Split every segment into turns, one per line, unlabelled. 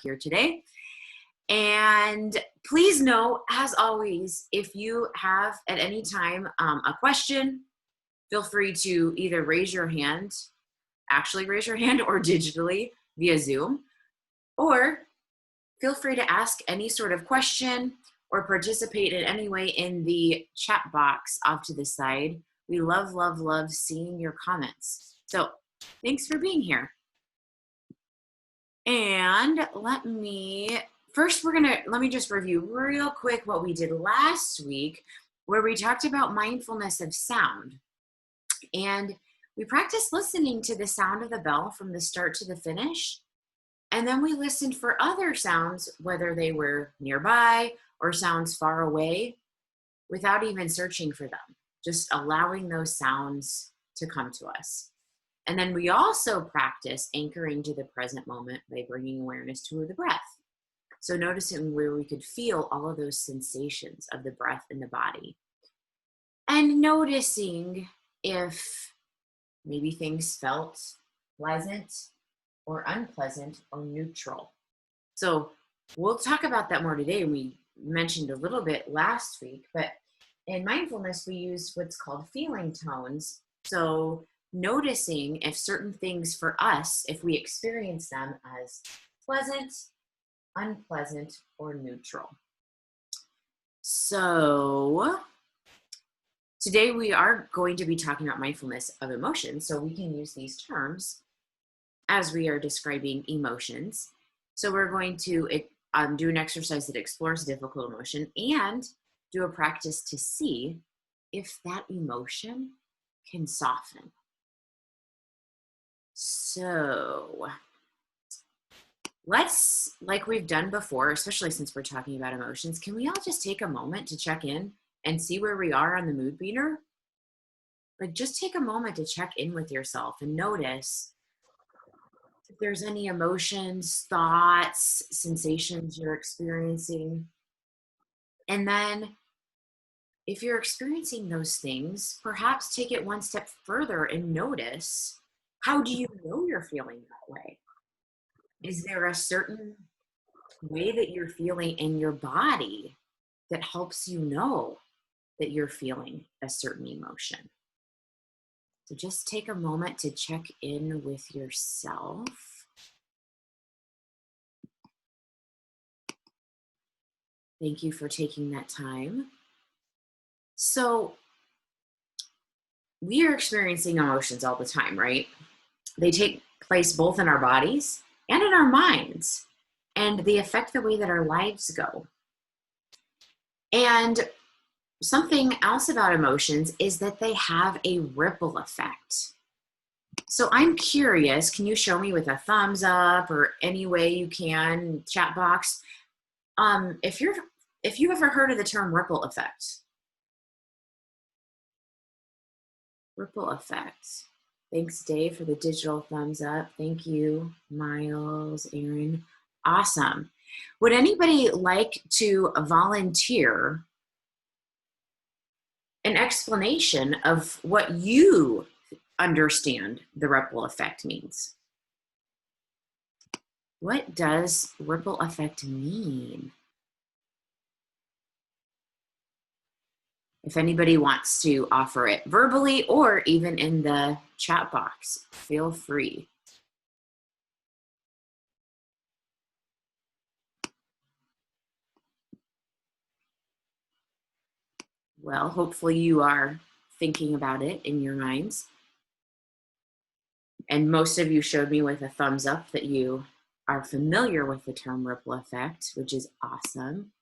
here today. And please know, as always, if you have at any time a question, feel free to either raise your hand, actually raise your hand, or digitally via Zoom, or feel free to ask any sort of question or participate in any way in the chat box off to the side. We love, love, love seeing your comments. So thanks for being here. And let me just review real quick what we did last week, where we talked about mindfulness of sound. And we practiced listening to the sound of the bell from the start to the finish. And then we listened for other sounds, whether they were nearby or sounds far away, without even searching for them, just allowing those sounds to come to us. And then we also practice anchoring to the present moment by bringing awareness to the breath. So noticing where we could feel all of those sensations of the breath in the body. And noticing if maybe things felt pleasant or unpleasant or neutral. So we'll talk about that more today. We mentioned a little bit last week, but in mindfulness, we use what's called feeling tones. So noticing if certain things for us, if we experience them as pleasant, unpleasant, or neutral. So today we are going to be talking about mindfulness of emotions, so we can use these terms as we are describing emotions. So we're going to do an exercise that explores difficult emotion and do a practice to see if that emotion can soften. So let's, like we've done before, especially since we're talking about emotions, can we all just take a moment to check in and see where we are on the mood meter? Like, just take a moment to check in with yourself and notice if there's any emotions, thoughts, sensations you're experiencing. And then if you're experiencing those things, perhaps take it one step further and notice, how do you know you're feeling that way? Is there a certain way that you're feeling in your body that helps you know that you're feeling a certain emotion? So just take a moment to check in with yourself. Thank you for taking that time. So we are experiencing emotions all the time, right? They take place both in our bodies and in our minds, and they affect the way that our lives go. And something else about emotions is that they have a ripple effect. So I'm curious, can you show me with a thumbs up or any way you can, chat box, if you've ever heard of the term ripple effect? Ripple effect. Thanks, Dave, for the digital thumbs up. Thank you, Miles, Aaron. Awesome. Would anybody like to volunteer an explanation of what you understand the ripple effect means? What does ripple effect mean? If anybody wants to offer it verbally or even in the chat box, feel free. Well, hopefully you are thinking about it in your minds. And most of you showed me with a thumbs up that you are familiar with the term ripple effect, which is awesome.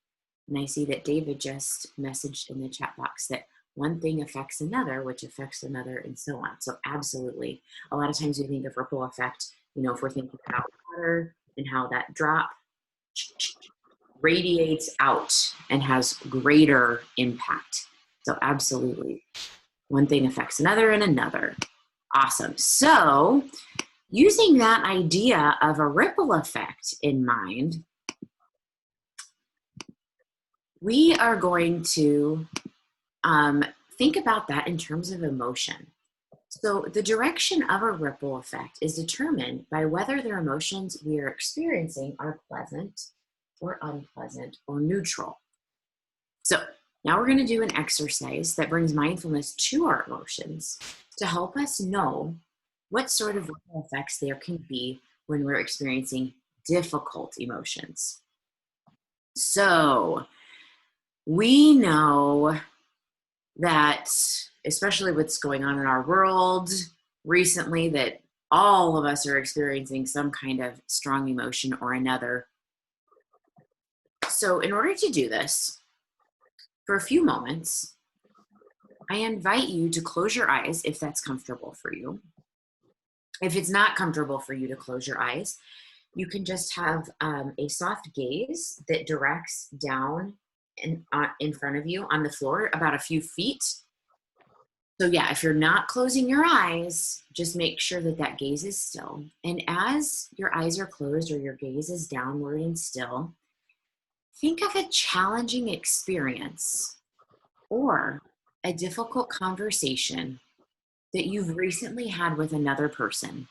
And I see that David just messaged in the chat box that one thing affects another, which affects another, and so on. So absolutely. A lot of times we think of ripple effect, if we're thinking about water and how that drop radiates out and has greater impact. So absolutely. One thing affects another and another. Awesome. So using that idea of a ripple effect in mind, we are going to think about that in terms of emotion. So the direction of a ripple effect is determined by whether the emotions we are experiencing are pleasant or unpleasant or neutral. So now we're going to do an exercise that brings mindfulness to our emotions to help us know what sort of ripple effects there can be when we're experiencing difficult emotions. So we know that, especially what's going on in our world recently, that all of us are experiencing some kind of strong emotion or another. So in order to do this, for a few moments, I invite you to close your eyes if that's comfortable for you. If it's not comfortable for you to close your eyes, you can just have a soft gaze that directs down in front of you on the floor about a few feet. So yeah, if you're not closing your eyes, just make sure that that gaze is still. And as your eyes are closed or your gaze is downward and still, think of a challenging experience or a difficult conversation that you've recently had with another person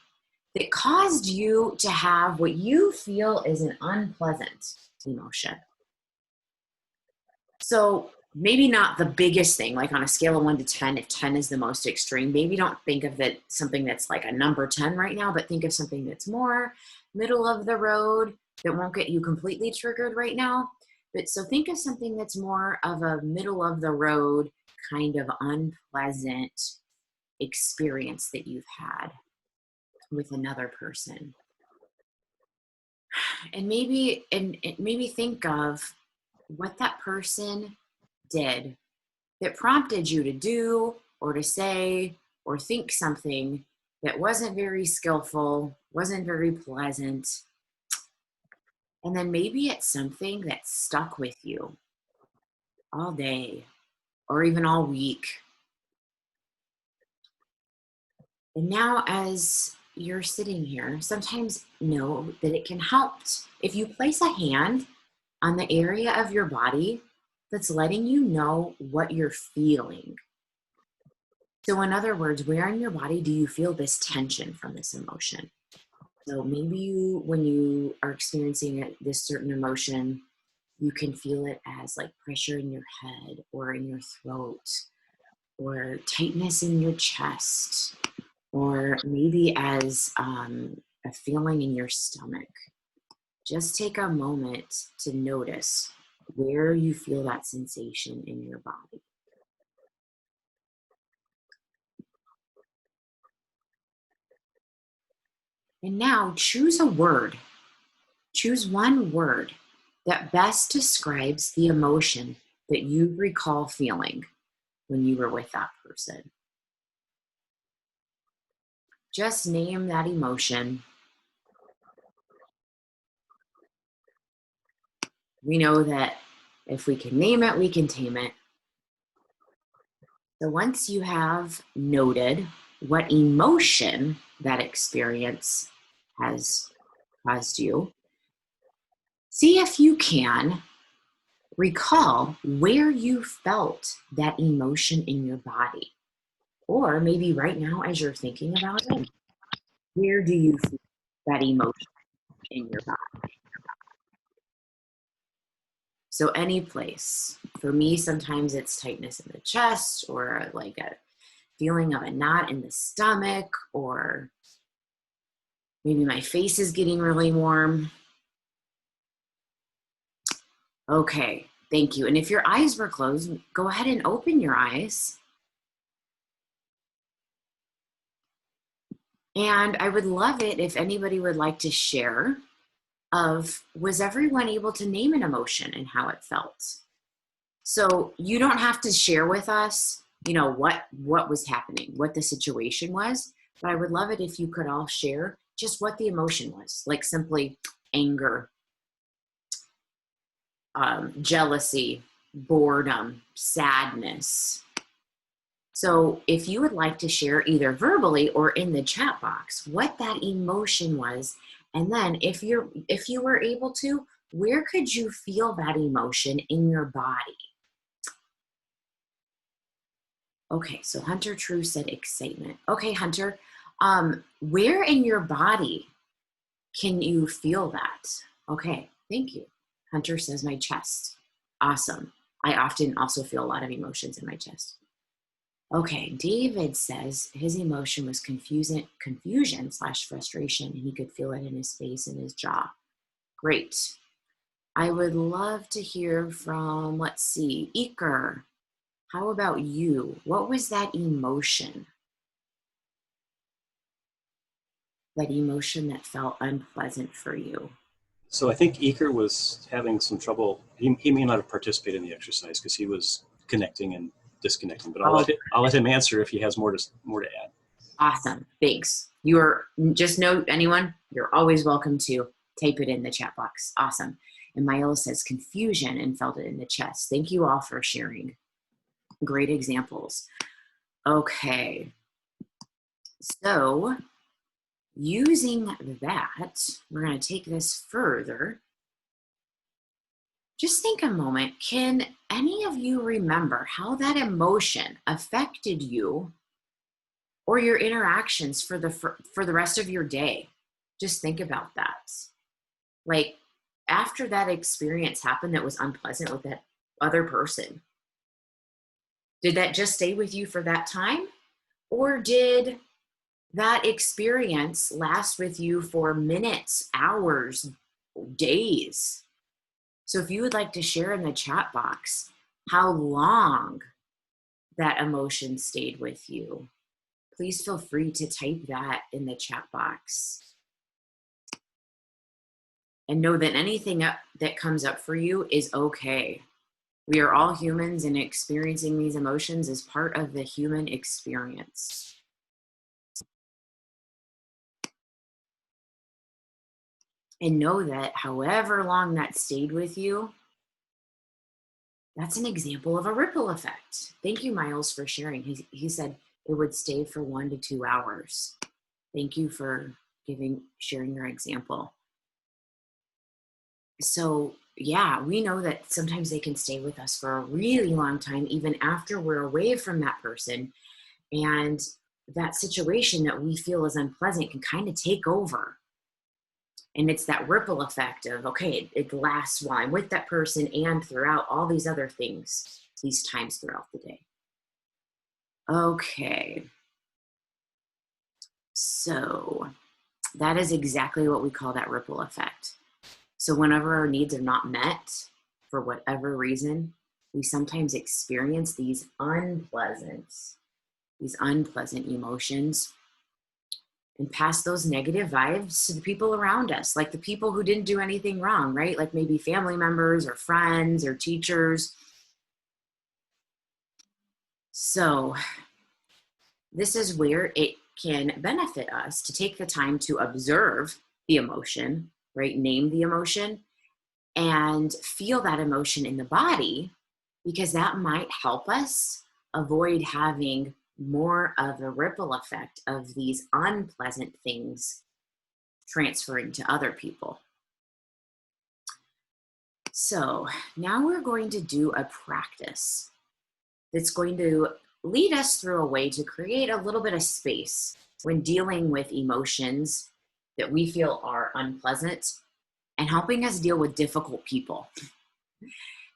that caused you to have what you feel is an unpleasant emotion. So maybe not the biggest thing, like on a scale of 1 to 10, if 10 is the most extreme, maybe don't think of that something that's like a number 10 right now, but think of something that's more middle of the road that won't get you completely triggered right now. But so think of something that's more of a middle of the road kind of unpleasant experience that you've had with another person. And maybe think of what that person did that prompted you to do or to say or think something that wasn't very skillful, wasn't very pleasant. And then maybe it's something that stuck with you all day or even all week. And now, as you're sitting here, sometimes know that it can help if you place a hand on the area of your body that's letting you know what you're feeling. So, in other words, where in your body do you feel this tension from this emotion? So, maybe when you are experiencing this certain emotion, you can feel it as like pressure in your head or in your throat or tightness in your chest, or maybe as a feeling in your stomach. Just take a moment to notice where you feel that sensation in your body. And now choose a word. Choose one word that best describes the emotion that you recall feeling when you were with that person. Just name that emotion. We know that if we can name it, we can tame it. So once you have noted what emotion that experience has caused you, see if you can recall where you felt that emotion in your body. Or maybe right now, as you're thinking about it, where do you feel that emotion in your body? So, any place. For me, sometimes it's tightness in the chest or like a feeling of a knot in the stomach, or maybe my face is getting really warm. Okay, thank you. And if your eyes were closed, go ahead and open your eyes. And I would love it if anybody would like to share of, was everyone able to name an emotion and how it felt? So you don't have to share with us, what was happening, what the situation was, but I would love it if you could all share just what the emotion was, like simply anger, jealousy, boredom, sadness. So if you would like to share either verbally or in the chat box what that emotion was, and then if you were able to, where could you feel that emotion in your body? Okay, so Hunter True said excitement. Okay, Hunter, where in your body can you feel that? Okay, thank you. Hunter says my chest. Awesome. I often also feel a lot of emotions in my chest. Okay, David says his emotion was confusion/frustration, and he could feel it in his face and his jaw. Great. I would love to hear from, let's see, Iker. How about you? What was that emotion? That emotion that felt unpleasant for you?
So I think Eker was having some trouble. He may not have participated in the exercise because he was connecting and disconnecting. But
Oh,
I'll let him answer if he has more to add.
awesome. Thanks. You are just know anyone, you're always welcome to type it in the chat box. Awesome. And Miles says confusion and felt it in the chest. Thank you all for sharing. Great examples. Okay. So using that, we're going to take this further. Just think a moment. Can any of you remember how that emotion affected you or your interactions for the rest of your day? Just think about that. Like, after that experience happened that was unpleasant with that other person, did that just stay with you for that time? Or did that experience last with you for minutes, hours, days? So if you would like to share in the chat box how long that emotion stayed with you, please feel free to type that in the chat box. And know that anything that comes up for you is okay. We are all humans, and experiencing these emotions is part of the human experience. And know that however long that stayed with you, that's an example of a ripple effect. Thank you, Miles, for sharing. He said it would stay for 1 to 2 hours. Thank you for sharing your example. So yeah, we know that sometimes they can stay with us for a really long time, even after we're away from that person. And that situation that we feel is unpleasant can kind of take over. And it's that ripple effect of, okay, it lasts while I'm with that person and throughout all these other things, these times throughout the day. Okay. So that is exactly what we call that ripple effect. So whenever our needs are not met for whatever reason, we sometimes experience these unpleasant emotions and pass those negative vibes to the people around us, like the people who didn't do anything wrong, right? Like maybe family members or friends or teachers. So this is where it can benefit us to take the time to observe the emotion, right? Name the emotion and feel that emotion in the body, because that might help us avoid having more of a ripple effect of these unpleasant things transferring to other people. So now we're going to do a practice that's going to lead us through a way to create a little bit of space when dealing with emotions that we feel are unpleasant and helping us deal with difficult people.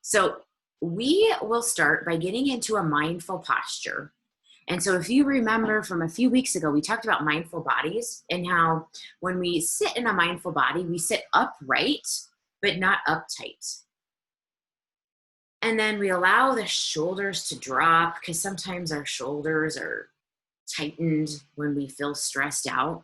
So we will start by getting into a mindful posture. And so if you remember from a few weeks ago, we talked about mindful bodies and how when we sit in a mindful body, we sit upright, but not uptight. And then we allow the shoulders to drop, because sometimes our shoulders are tightened when we feel stressed out.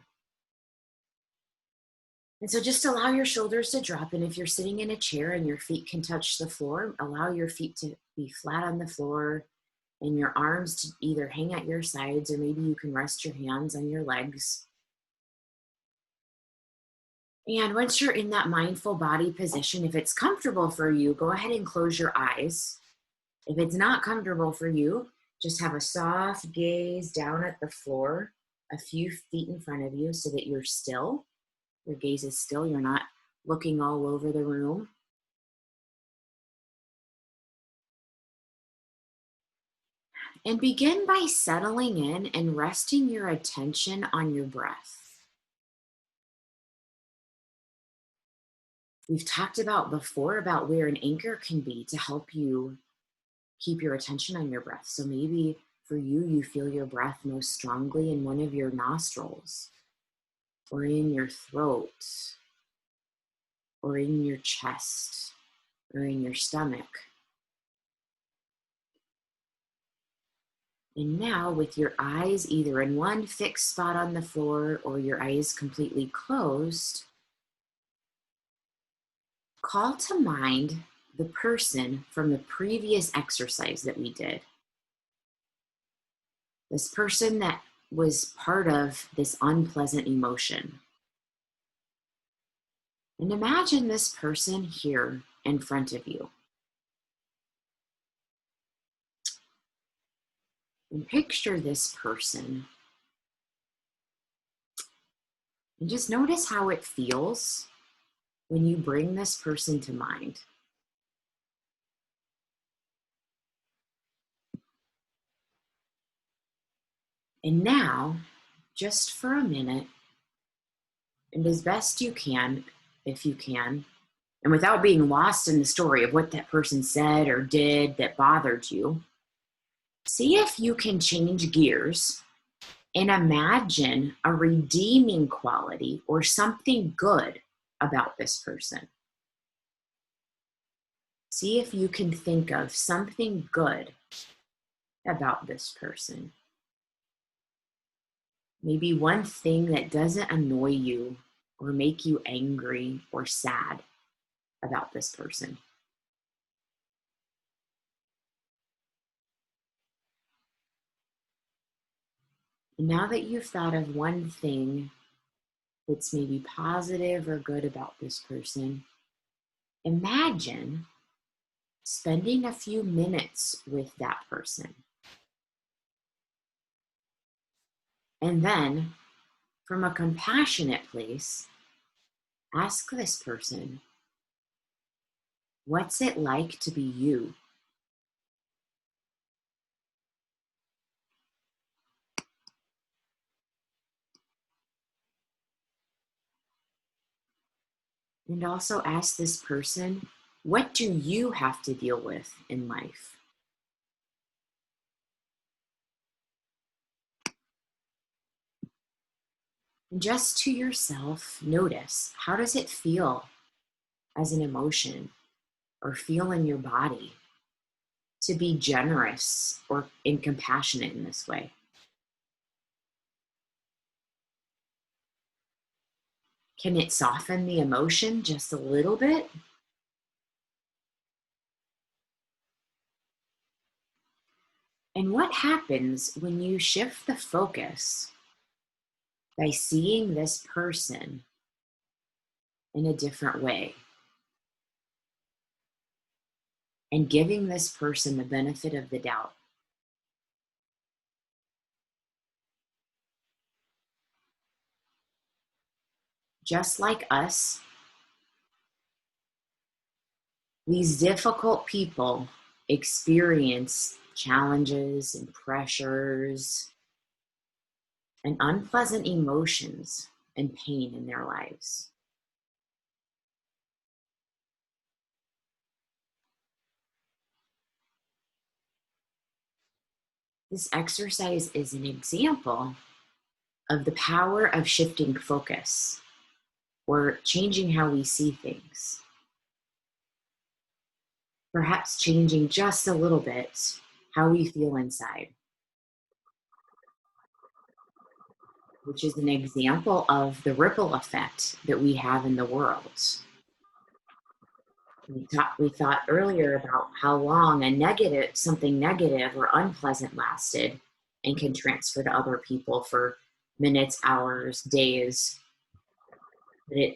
And so just allow your shoulders to drop. And if you're sitting in a chair and your feet can touch the floor, allow your feet to be flat on the floor and your arms to either hang at your sides, or maybe you can rest your hands on your legs. And once you're in that mindful body position, if it's comfortable for you, go ahead and close your eyes. If it's not comfortable for you, just have a soft gaze down at the floor, a few feet in front of you, so that you're still. Your gaze is still. You're not looking all over the room. And begin by settling in and resting your attention on your breath. We've talked about before about where an anchor can be to help you keep your attention on your breath. So maybe for you, you feel your breath most strongly in one of your nostrils, or in your throat, or in your chest, or in your stomach. And now, with your eyes either in one fixed spot on the floor or your eyes completely closed, call to mind the person from the previous exercise that we did. This person that was part of this unpleasant emotion. And imagine this person here in front of you. And picture this person. And just notice how it feels when you bring this person to mind. And now, just for a minute, and as best you can, if you can, and without being lost in the story of what that person said or did that bothered you, see if you can change gears and imagine a redeeming quality or something good about this person. See if you can think of something good about this person. Maybe one thing that doesn't annoy you or make you angry or sad about this person. And now that you've thought of one thing that's maybe positive or good about this person, imagine spending a few minutes with that person. And then, from a compassionate place, ask this person, what's it like to be you? And also ask this person, what do you have to deal with in life? And just to yourself, notice, how does it feel as an emotion or feel in your body to be generous or compassionate in this way? Can it soften the emotion just a little bit? And what happens when you shift the focus by seeing this person in a different way and giving this person the benefit of the doubt? Just like us, these difficult people experience challenges and pressures and unpleasant emotions and pain in their lives. This exercise is an example of the power of shifting focus or changing how we see things. Perhaps changing just a little bit how we feel inside, which is an example of the ripple effect that we have in the world. We thought earlier about how long something negative or unpleasant lasted and can transfer to other people for minutes, hours, days. But it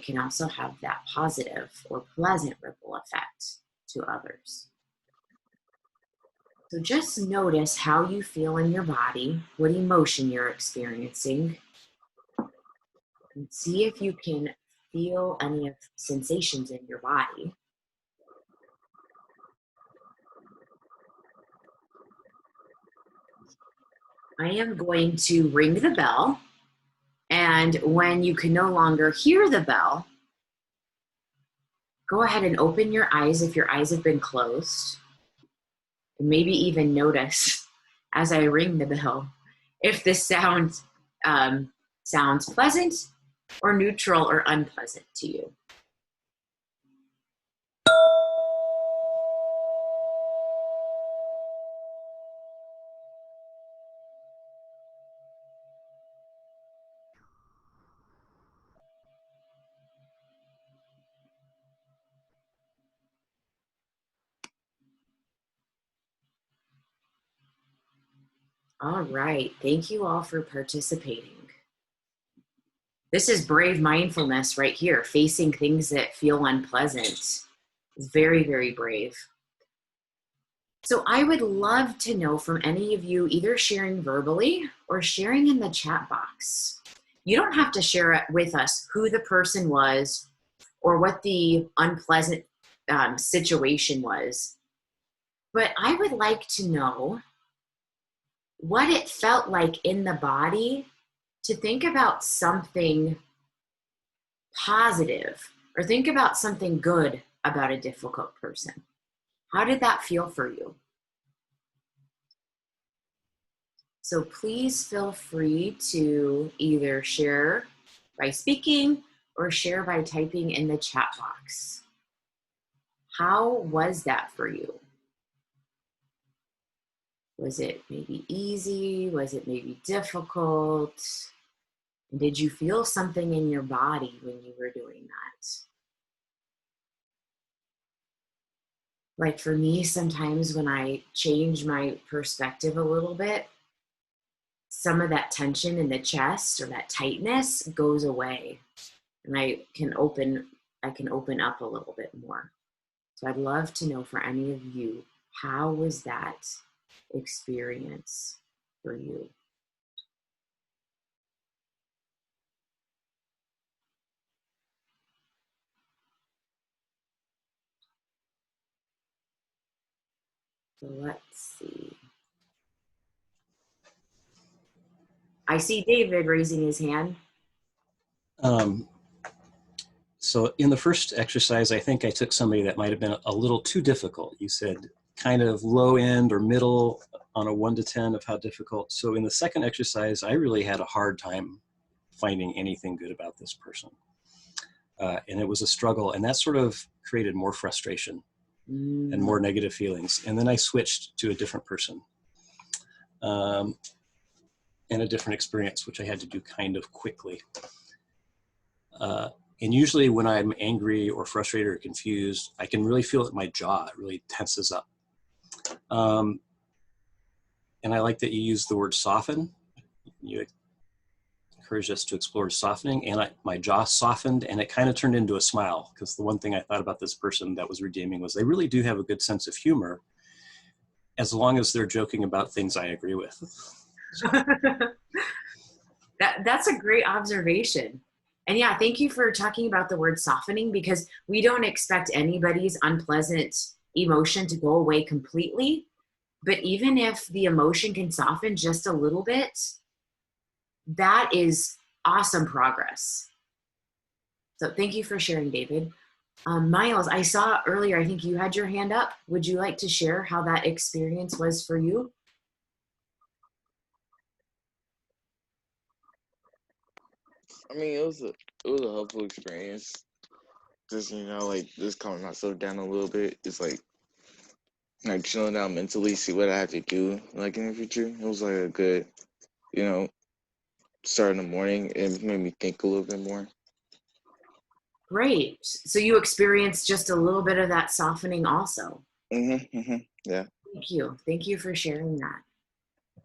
can also have that positive or pleasant ripple effect to others. So just notice how you feel in your body, what emotion you're experiencing, and see if you can feel any of sensations in your body. I am going to ring the bell. And when you can no longer hear the bell, go ahead and open your eyes if your eyes have been closed. And maybe even notice as I ring the bell if this sound sounds pleasant or neutral or unpleasant to you. All right. Thank you all for participating. This is brave mindfulness right here, facing things that feel unpleasant. It's very, very brave. So I would love to know from any of you, either sharing verbally or sharing in the chat box. You don't have to share it with us who the person was or what the unpleasant situation was. But I would like to know what it felt like in the body to think about something positive or think about something good about a difficult person. How did that feel for you? So please feel free to either share by speaking or share by typing in the chat box. How was that for you? Was it maybe easy? Was it maybe difficult? Did you feel something in your body when you were doing that? Like for me, sometimes when I change my perspective a little bit, some of that tension in the chest or that tightness goes away, and I can open up a little bit more. So I'd love to know for any of you, how was that experience for you? So let's see. I see David raising his hand.
So in the first exercise, I think I took somebody that might have been a little too difficult. You said kind of low end or middle on a 1 to 10 of how difficult. So in the second exercise, I really had a hard time finding anything good about this person. And it was a struggle, and that sort of created more frustration and more negative feelings. And then I switched to a different person and a different experience, which I had to do kind of quickly. And usually when I'm angry or frustrated or confused, I can really feel that my jaw really tenses up. And I like that you use the word soften. You encourage us to explore softening, and my jaw softened, and it kind of turned into a smile, because the one thing I thought about this person that was redeeming was they really do have a good sense of humor, as long as they're joking about things I agree with.
That's a great observation. And yeah, thank you for talking about the word softening, because we don't expect anybody's unpleasant emotion to go away completely. But even if the emotion can soften just a little bit, that is awesome progress. So thank you for sharing, David. Miles, I saw earlier, I think you had your hand up. Would you like to share how that experience was for you?
I mean, it was a helpful experience. Just like just calming myself down a little bit. It's like chilling out mentally, see what I have to do like in the future. It was like a good, you know, start in the morning. It made me think a little bit more.
Great. So you experienced just a little bit of that softening also.
Yeah.
Thank you. Thank you for sharing that.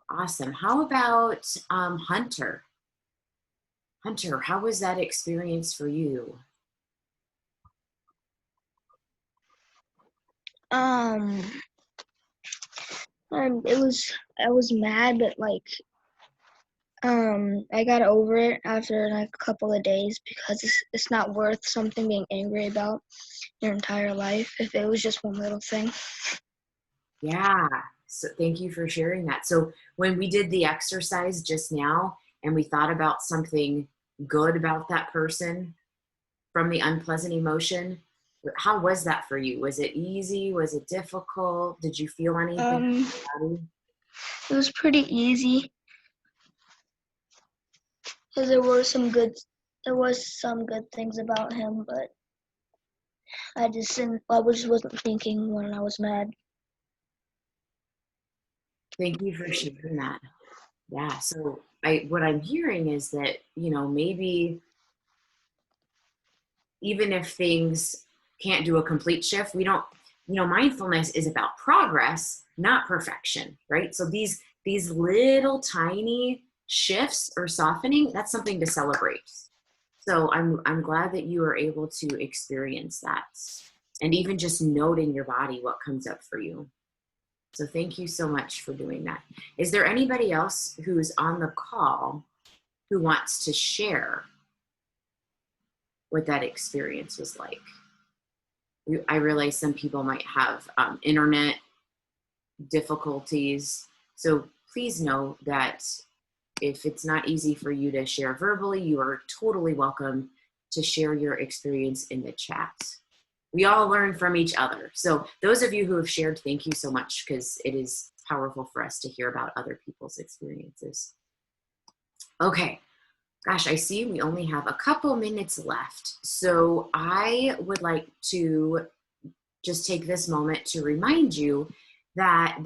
Awesome. How about Hunter? Hunter, how was that experience for you?
I was mad, but I got over it after like a couple of days, because it's not worth something being angry about your entire life if it was just one little thing.
Yeah. So thank you for sharing that. So when we did the exercise just now and we thought about something good about that person from the unpleasant emotion, how was that for you? Was it easy? Was it difficult? Did you feel anything?
It was pretty easy because there was some good things about him, but I just wasn't thinking when I was mad.
Thank you for sharing that. Yeah. So what I'm hearing is that, maybe even if things can't do a complete shift, we don't, mindfulness is about progress, not perfection, right? So these little tiny shifts or softening, that's something to celebrate. So I'm glad that you were able to experience that, and even just noting your body, what comes up for you. So thank you so much for doing that. Is there anybody else who's on the call who wants to share what that experience was like? I realize some people might have internet difficulties. So please know that if it's not easy for you to share verbally, you are totally welcome to share your experience in the chat. We all learn from each other. So those of you who have shared, thank you so much, because it is powerful for us to hear about other people's experiences. Okay. Gosh, I see we only have a couple minutes left. So I would like to just take this moment to remind you that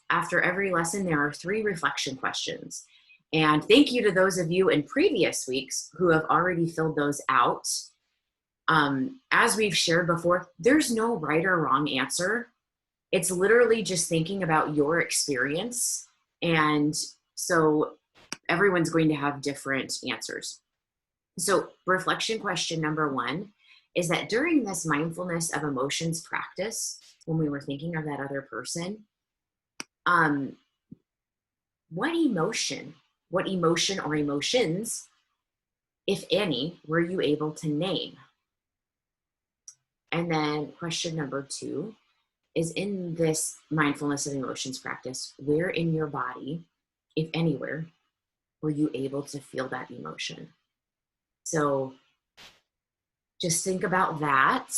after every lesson, there are 3 reflection questions. And thank you to those of you in previous weeks who have already filled those out. As we've shared before, there's no right or wrong answer. It's literally just thinking about your experience. And so everyone's going to have different answers. So reflection question number 1 is that during this mindfulness of emotions practice, when we were thinking of that other person, what emotion or emotions, if any, were you able to name? And then question number 2 is, in this mindfulness of emotions practice, where in your body, if anywhere, were you able to feel that emotion? So just think about that.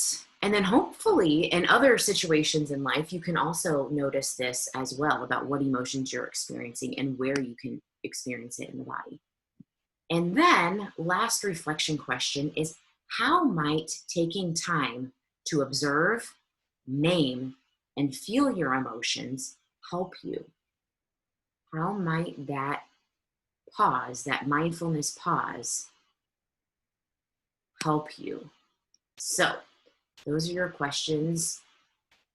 And then hopefully in other situations in life, you can also notice this as well, about what emotions you're experiencing and where you can experience it in the body. And then last reflection question is, how might taking time to observe, name, and feel your emotions help you? How might that pause, that mindfulness pause, help you? So those are your questions.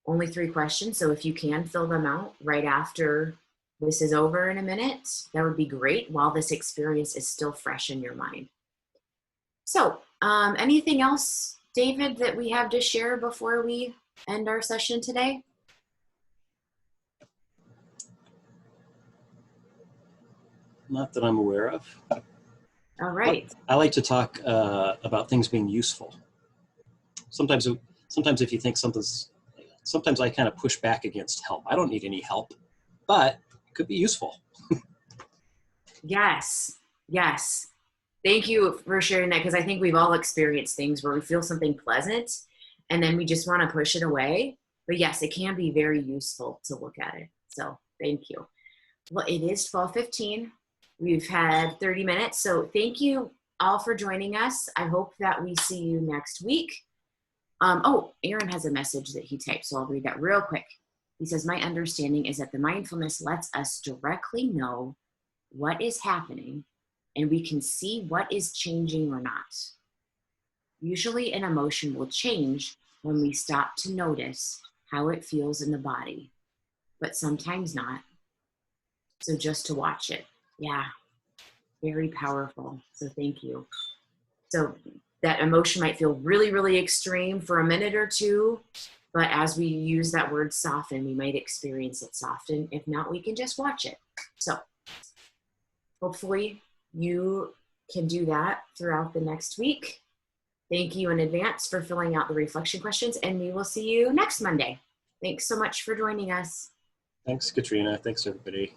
Only 3 questions. So if you can fill them out right after this is over in a minute, that would be great, while this experience is still fresh in your mind. So anything else, David, that we have to share before we end our session today?
Not that I'm aware of.
All right.
I like to talk about things being useful. Sometimes if you think sometimes I kind of push back against help. I don't need any help, but it could be useful.
Yes. Thank you for sharing that, because I think we've all experienced things where we feel something pleasant and then we just want to push it away. But yes, it can be very useful to look at it. So thank you. Well, it is 12:15. We've had 30 minutes. So thank you all for joining us. I hope that we see you next week. Aaron has a message that he typed, so I'll read that real quick. He says, my understanding is that the mindfulness lets us directly know what is happening, and we can see what is changing or not. Usually an emotion will change when we stop to notice how it feels in the body, but sometimes not. So just to watch it. Yeah, very powerful. So thank you. So that emotion might feel really, really extreme for a minute or two, but as we use that word soften, we might experience it soften. If not, we can just watch it. So hopefully you can do that throughout the next week. Thank you in advance for filling out the reflection questions, and we will see you next Monday. Thanks so much for joining us.
Thanks, Katrina. Thanks, everybody.